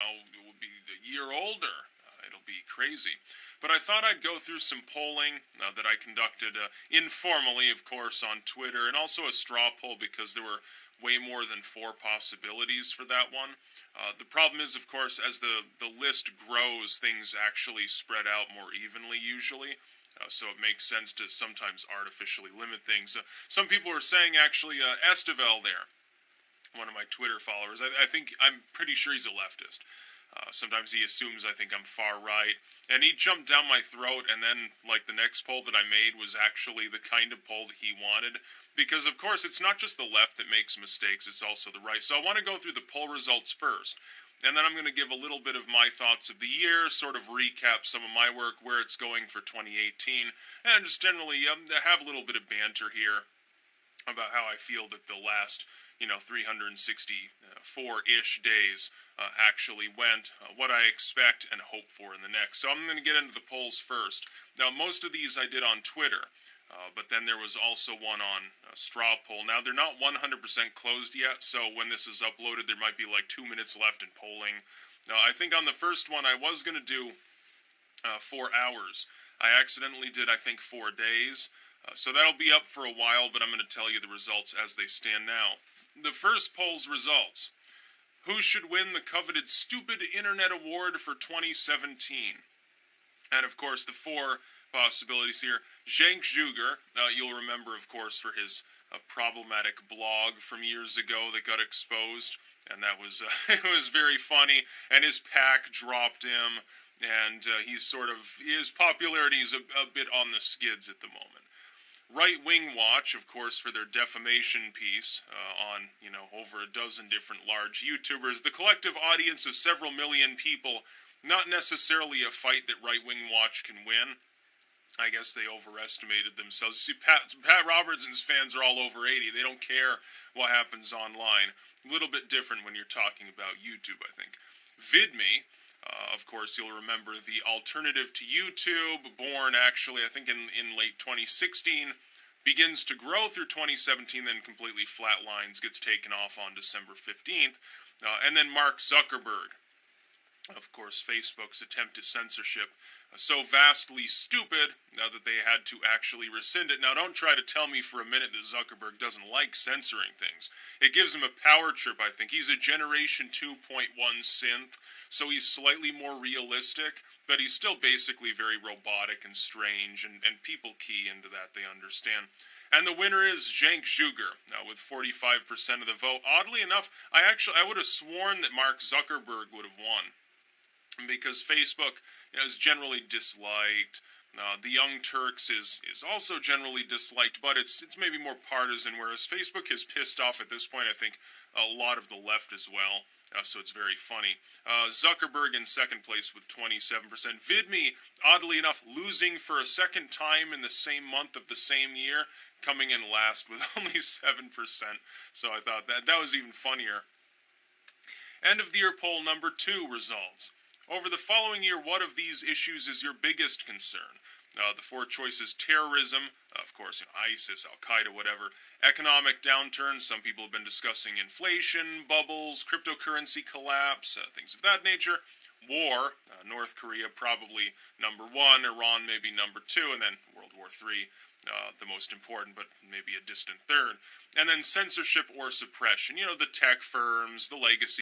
it will be a year older. It'll be crazy. But I thought I'd go through some polling that I conducted informally, of course, on Twitter, and also a straw poll because there were way more than four possibilities for that one. The problem is, of course, as the list grows, things actually spread out more evenly usually. So it makes sense to sometimes artificially limit things. Some people are saying actually Estevel there, one of my Twitter followers. I'm pretty sure he's a leftist. Sometimes he assumes I think I'm far right, and he jumped down my throat. And then, like, the next poll that I made was actually the kind of poll that he wanted, because of course it's not just the left that makes mistakes; it's also the right. So I want to go through the poll results first, and then I'm going to give a little bit of my thoughts of the year, sort of recap some of my work, where it's going for 2018, and just generally have a little bit of banter here about how I feel that the last, 364-ish days actually went, what I expect and hope for in the next. So I'm going to get into the polls first. Now, most of these I did on Twitter, but then there was also one on Straw Poll. Now, they're not 100% closed yet, so when this is uploaded, there might be like 2 minutes left in polling. Now, I think on the first one, I was going to do 4 hours. I accidentally did, I think, 4 days. So that'll be up for a while, but I'm going to tell you the results as they stand now. The first poll's results. Who should win the coveted Stupid Internet Award for 2017? And, of course, the four possibilities here. Cenk Uygur, you'll remember, of course, for his problematic blog from years ago that got exposed. And that was, it was very funny. And his PAC dropped him. And his popularity is a bit on the skids at the moment. Right Wing Watch, of course, for their defamation piece on, over a dozen different large YouTubers. The collective audience of several million people, not necessarily a fight that Right Wing Watch can win. I guess they overestimated themselves. You see, Pat Robertson's fans are all over 80. They don't care what happens online. A little bit different when you're talking about YouTube, I think. VidMe, of course, you'll remember the alternative to YouTube, born actually, I think, in late 2016, begins to grow through 2017, then completely flatlines, gets taken off on December 15th. And then Mark Zuckerberg, of course, Facebook's attempt at censorship, so vastly stupid that they had to actually rescind it. Now, don't try to tell me for a minute that Zuckerberg doesn't like censoring things. It gives him a power trip, I think. He's a Generation 2.1 synth, so he's slightly more realistic, but he's still basically very robotic and strange, and people key into that, they understand. And the winner is Cenk Uygur, with 45% of the vote. Oddly enough, I would have sworn that Mark Zuckerberg would have won, because Facebook is generally disliked. The Young Turks is also generally disliked, but it's maybe more partisan, whereas Facebook has pissed off at this point, I think, a lot of the left as well. So it's very funny. Zuckerberg in second place with 27%. VidMe, oddly enough, losing for a second time in the same month of the same year, coming in last with only 7%. So I thought that was even funnier. End of the year poll number 2 results. Over the following year, what of these issues is your biggest concern? The four choices: terrorism, of course, ISIS, Al-Qaeda, whatever. Economic downturn, some people have been discussing inflation, bubbles, cryptocurrency collapse, things of that nature. War, North Korea probably number 1, Iran maybe number 2, and then World War III, the most important, but maybe a distant third. And then censorship or suppression, the tech firms, the legacy